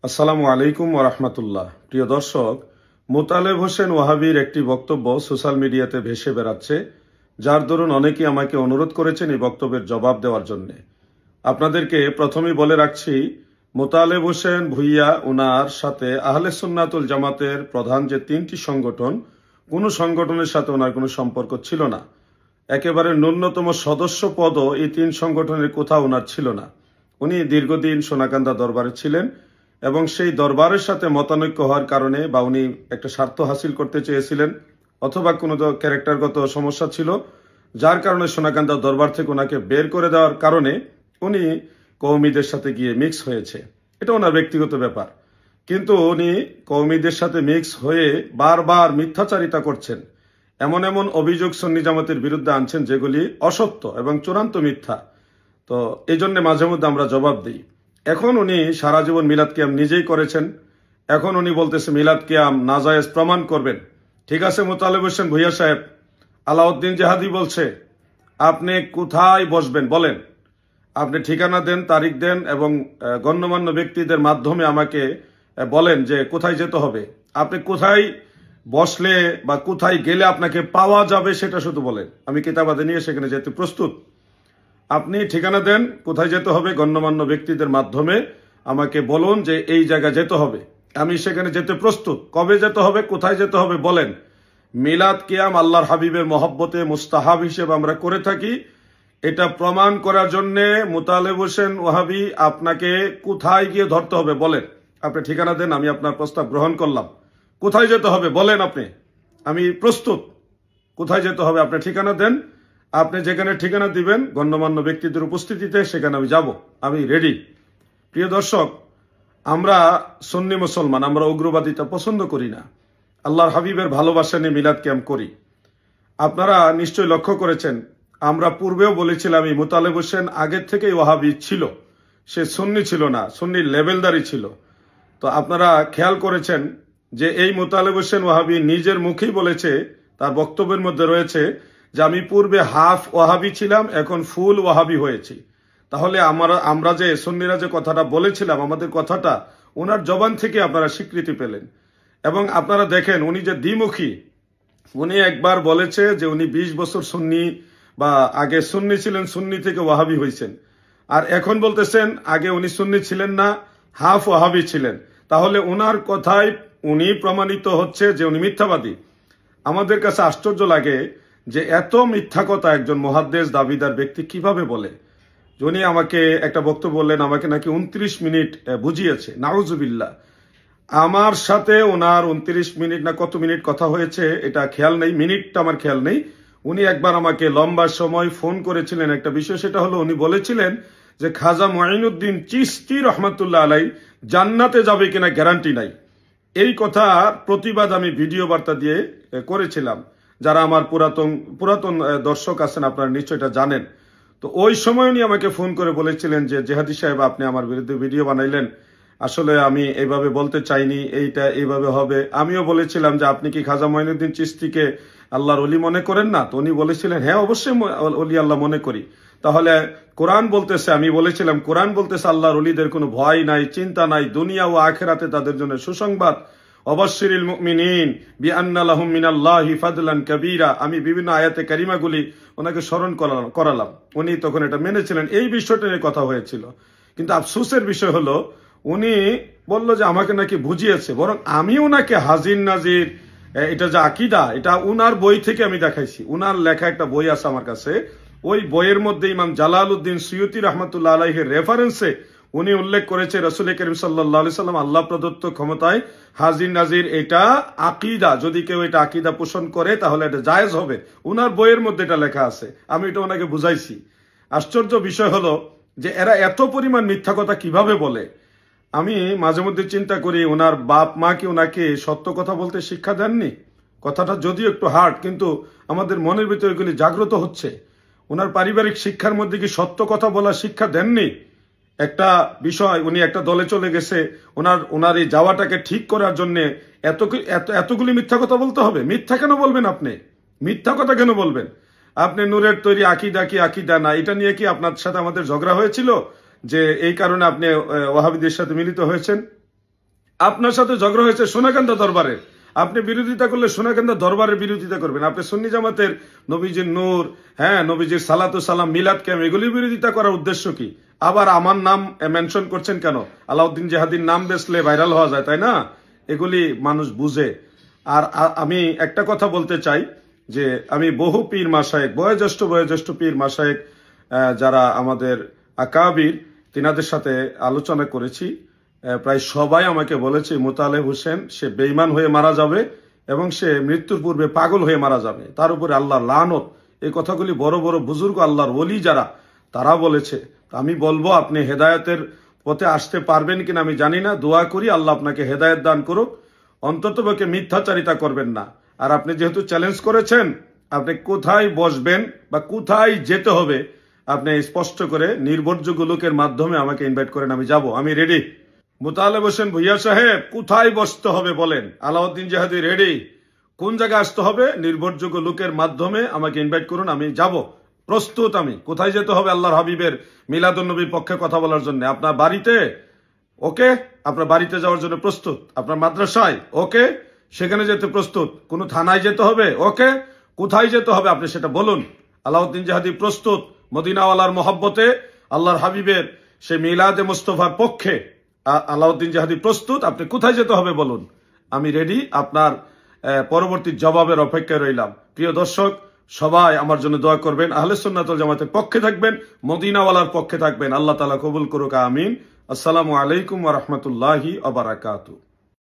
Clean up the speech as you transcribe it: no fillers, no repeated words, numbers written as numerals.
আসসালামু আলাইকুম ওয়া রাহমাতুল্লাহ। প্রিয় দর্শক, মোতালেব হোসেন ওয়াহাবীর একটি বক্তব্য সোশ্যাল মিডিয়াতে ভেসে বেড়াচ্ছে, যার দরুন অনেকেই আমাকে অনুরোধ করেছেন এই বক্তব্যের জবাব দেওয়ার জন্য। আপনাদেরকে প্রথমেই বলে রাখছি, মোতালেব হোসেন ভুইয়া ওনার সাথে আহলে সুন্নাতুল জামাতের প্রধান যে তিনটি সংগঠন, কোনো সংগঠনের সাথে ওনার কোনো সম্পর্ক ছিল না। একেবারে ন্যূনতম সদস্য পদও এই তিন সংগঠনের কোথাও ওনার ছিল না। উনি দীর্ঘদিন সোনাকান্দা দরবারে ছিলেন এবং সেই দরবারের সাথে মতানৈক্য হওয়ার কারণে বা উনি একটা স্বার্থ হাসিল করতে চেয়েছিলেন অথবা কোনো ক্যারেক্টারগত সমস্যা ছিল, যার কারণে সোনাকান্দা দরবার থেকে ওনাকে বের করে দেওয়ার কারণে উনি কওমিদের সাথে গিয়ে মিক্স হয়েছে। এটা ওনার ব্যক্তিগত ব্যাপার, কিন্তু উনি কওমিদের সাথে মিক্স হয়ে বারবার মিথ্যাচারিতা করছেন, এমন এমন অভিযোগ সুন্নি জামাতের বিরুদ্ধে আনছেন যেগুলি অসত্য এবং চূড়ান্ত মিথ্যা। তো এই জন্য মাঝে মধ্যে আমরা জবাব দিই। এখন উনি সারা জীবন মিলাদ কিয়াম নিজেই করেছেন, এখন উনি বলতেছে মিলাদ কিয়াম নাজায়েজ প্রমাণ করবেন। ঠিক আছে মোতালেব হোসেন ভুইয়া সাহেব, আলাউদ্দিন জেহাদি বলছে আপনি কোথায় বসবেন বলেন, আপনি ঠিকানা দেন, তারিখ দেন এবং গণ্যমান্য ব্যক্তিদের মাধ্যমে আমাকে বলেন যে কোথায় যেতে হবে, আপনি কোথায় বসলে বা কোথায় গেলে আপনাকে পাওয়া যাবে সেটা শুধু বলেন, আমি কিতাবাদে নিয়ে সেখানে যেতে প্রস্তুত। আপনি ঠিকানা দেন, কোথায় যেতে হবে, গণ্যমান্য ব্যক্তিদের মাধ্যমে আমাকে বলুন যে এই জায়গায় যেতে হবে, আমি সেখানে যেতে প্রস্তুত। কবে যেতে হবে, কোথায় যেতে হবে বলেন। মিলাদ কিয়াম আল্লাহর হাবিবের মহব্বতে মুস্তাহাব হিসেবে আমরা করে থাকি, এটা প্রমাণ করার জন্য মোতালেব হোসেন ওয়াহাবী আপনাকে কোথায় গিয়ে ধরতে হবে বলেন। আপনি ঠিকানা দেন, আমি আপনার প্রস্তাব গ্রহণ করলাম। কোথায় যেতে হবে বলেন, আপনি, আমি প্রস্তুত। কোথায় যেতে হবে আপনি ঠিকানা দেন, আপনি যেখানে ঠিকানা দিবেন গণ্যমান্য ব্যক্তিদের উপস্থিতিতে সেখানে আমি যাব, আমি রেডি। প্রিয় দর্শক, আমরা সুন্নি মুসলমান, আমরা উগ্রবাদিতা পছন্দ করি না, আল্লাহর হাবিবের ভালোবাসা নিয়ে মিলাদ কিয়াম করি। আপনারা নিশ্চয়ই লক্ষ্য করেছেন, আমরা পূর্বেও বলেছিলাম এই মোতালেব হোসেন আগের থেকেই ওয়াহাবি ছিল, সে সুন্নি ছিল না, সুন্নির লেভেলদারি ছিল। তো আপনারা খেয়াল করেছেন যে এই মোতালেব হোসেন ওয়াহাবি নিজের মুখেই বলেছে, তার বক্তব্যের মধ্যে রয়েছে যে আমি পূর্বে হাফ ওয়াহাবি ছিলাম, এখন ফুল ওয়াহাবি হয়েছি। তাহলে আমরা যে সুন্নিরা যে কথাটা বলেছিলাম, আমাদের কথাটা ওনার জবান থেকে আপনারা স্বীকৃতি পেলেন। এবং আপনারা দেখেন উনি যে দ্বিমুখী, উনি একবার বলেছে যে উনি 20 বছর সুন্নি বা আগে সুন্নি ছিলেন, সুন্নি থেকে ওয়াহাবি হয়েছেন, আর এখন বলতেছেন আগে উনি সুন্নি ছিলেন না, হাফ ওয়াহাবি ছিলেন। তাহলে ওনার কথায় উনি প্রমাণিত হচ্ছে যে উনি মিথ্যাবাদী। আমাদের কাছে আশ্চর্য লাগে যে এত মিথ্যা কথা একজন মুহাদ্দিস দাবিদার ব্যক্তি কিভাবে বলে। উনি আমাকে একটা বক্তব্য বললেন, আমাকে নাকি 29 মিনিট বুঝিয়েছে। নাউজুবিল্লাহ, আমার সাথে ওনার 29 মিনিট না কত মিনিট কথা হয়েছে এটা খেয়াল নেই, মিনিটটা আমার খেয়াল নেই। উনি একবার আমাকে লম্বা সময় ফোন করেছিলেন একটা বিষয়, সেটা হলো উনি বলেছিলেন যে খাজা মুঈনুদ্দিন চিশতি রহমাতুল্লাহ আলাই জান্নাতে যাবে কিনা গ্যারান্টি নাই। এই কথা প্রতিবাদ আমি ভিডিও বার্তা দিয়ে করেছিলাম। যারা আমার পুরাতন দর্শক আছেন আপনারা নিশ্চয় এটা জানেন। তো ওই সময় উনি আমাকে ফোন করে বলেছিলেন যে জেহাদি সাহেব আপনি আমার বিরুদ্ধে ভিডিও বানাইলেন, আসলে আমি এইভাবে বলতে চাইনি, এইটা এইভাবে হবে। আমিও বলেছিলাম যে আপনি কি খাজা মুঈনুদ্দিন চিশতিকে আল্লাহর ওলি মনে করেন না? তো উনি বলেছিলেন হ্যাঁ অবশ্যই ওলি আল্লাহ মনে করি। তাহলে কোরআন বলতেছে, আমি বলেছিলাম কোরআন বলতেছে আল্লাহর ওলিদের কোনো ভয় নাই, চিন্তা নাই, দুনিয়া ও আখিরাতে তাদের জন্য সুসংবাদ। অবশ্যিরিল মুমিনিন বিআন্না লাহুম মিনাল্লাহি ফাদলান কাবীরা। আমি বিভিন্ন আয়াতে কারিমাগুলি ওনাকে স্মরণ করালাম, উনি তখন এটা মেনেছিলেন। এই বিষয়টা নিয়ে কথা হয়েছিল, কিন্তু আফসোসের বিষয় হলো উনি বলল যে আমাকে নাকি বুঝিয়েছে, বরং আমি ওনাকে হাজির নাজির এটা যে আকীদা, এটা উনার বই থেকে আমি দেখাইছি। উনার লেখা একটা বই আছে আমার কাছে, ওই বইয়ের মধ্যে ইমাম জালালউদ্দিন সুয়ুতি রহমাতুল্লাহ আলাইহির রেফারেন্সে উনি উল্লেখ করেছে রাসূল করিম সাল্লাল্লাহু আলাইহি সাল্লাম আল্লাহ প্রদত্ত ক্ষমতায় হাজির নাজির এটা আকীদা, যদি কেউ এটা আকীদা পোষণ করে তাহলে এটা জায়েজ হবে। উনার বইয়ের মধ্যে এটা লেখা আছে, আমি এটা ওনাকে বুঝাইছি। আশ্চর্য বিষয় হলো যে এরা এত পরিমাণ মিথ্যা কথা কিভাবে বলে। আমি মাঝে মধ্যে চিন্তা করি ওনার বাপ মা কি ওনাকে সত্য কথা বলতে শিক্ষা দেননি? কথাটা যদিও একটু হার্ড, কিন্তু আমাদের মনের ভিতরে এগুলি জাগ্রত হচ্ছে। ওনার পারিবারিক শিক্ষার মধ্যে কি সত্য কথা বলা শিক্ষা দেননি? একটা বিষয়, উনি একটা দলে চলে গেছে, ওনার এই যাওয়াটাকে ঠিক করার জন্য এতগুলি মিথ্যা কথা বলতে হবে? মিথ্যা কেন বলবেন আপনি? মিথ্যা কথা কেন বলবেন? আপনি নূরের তৈরি আকীদা কি আকীদা না, এটা নিয়ে কি আপনার সাথে আমাদের ঝগড়া হয়েছিল যে এই কারণে আপনি ওয়াহাবিদের সাথে মিলিত হয়েছেন? আপনার সাথে ঝগড়া হয়েছে সোনাকান্দা দরবারে, আপনি বিরোধিতা করলে সোনাকান্দা দরবারের বিরোধিতা করবেন। আপনি সুন্নি জামাতের নবীজির নূর, নবীজির সালাতু সালাম, মিলাদ ক্যাম্প, এগুলির বিরোধিতা করার উদ্দেশ্য কি? আবার আমার নাম মেনশন করছেন কেন? আলাউদ্দিন জিহাদির নাম বেচলে ভাইরাল হওয়া যায়, তাই না? এগুলি মানুষ বুঝে। আর আমি একটা কথা বলতে চাই যে আমি বহু পীর মাশায়েখ, বয়োজ্যেষ্ঠ পীর মাশায়েখ যারা আমাদের আকাবির, তিনাদের সাথে আলোচনা করেছি। প্রায় সবাই আমাকে বলেছে মোতালেব হোসেন সে বেঈমান হয়ে মারা যাবে এবং সে মৃত্যুর পূর্বে পাগল হয়ে মারা যাবে, তার উপরে আল্লাহর লানত। এই কথাগুলি বড় বড় বুজুর্গ, আল্লাহর ওলি যারা, তারা বলেছে। আমি বলবো আপনি হেদায়েতের পথে আসতে পারবেন কিনা আমি জানি না, দোয়া করি আল্লাহ আপনাকে হেদায়েত দান করুক। অন্ততপক্ষে মিথ্যাচারিতা করবেন না। আর আপনি যেহেতু চ্যালেঞ্জ করেছেন, আপনি কোথায় বসবেন বা কোথায় যেতে হবে আপনি স্পষ্ট করে নির্ভরযোগ্য লোকের মাধ্যমে আমাকে ইনভাইট করেন, আমি যাব, আমি রেডি। মোতালেব হোসেন ভুইয়া সাহেব, কোথায় বসতে হবে বলেন? আলাউদ্দিন জিহাদি রেডি। কোন জায়গায় আসতে হবে? নির্ভরযোগ্য লোকের মাধ্যমে আমাকে ইনভাইট করুন, আমি যাব, প্রস্তুত। আমি কোথায় যেতে হবে? আল্লাহর হাবিবের মিলাদুন্নবীর পক্ষে কথা বলার জন্য। আপনার বাড়িতে, ওকে, আপনার বাড়িতে যাওয়ার জন্য প্রস্তুত। আপনার মাদ্রাসায়, ওকে, সেখানে যেতে প্রস্তুত। কোন থানায় যেতে হবে, ওকে, কোথায় যেতে হবে আপনি সেটা বলুন। আলাউদ্দিন জিহাদি প্রস্তুত। মদিনাওয়ালার মহব্বতে আল্লাহর হাবিবের সেই মিলাদে মুস্তফার পক্ষে আলাউদ্দিন জিহাদি প্রস্তুত। আপনি কোথায় যেতে হবে বলুন, আমি রেডি। আপনার পরবর্তী জবাবের অপেক্ষায় রইলাম। প্রিয় দর্শক, সবাই আমার জন্য দোয়া করবেন, আহলে সুন্নাত ওয়াল জামাতের পক্ষে থাকবেন, মদিনাওয়ালার পক্ষে থাকবেন। আল্লাহ তাআলা কবুল করুক, আমিন। আসসালামু আলাইকুম ওয়া রাহমাতুল্লাহি ওয়া বারাকাতুহু।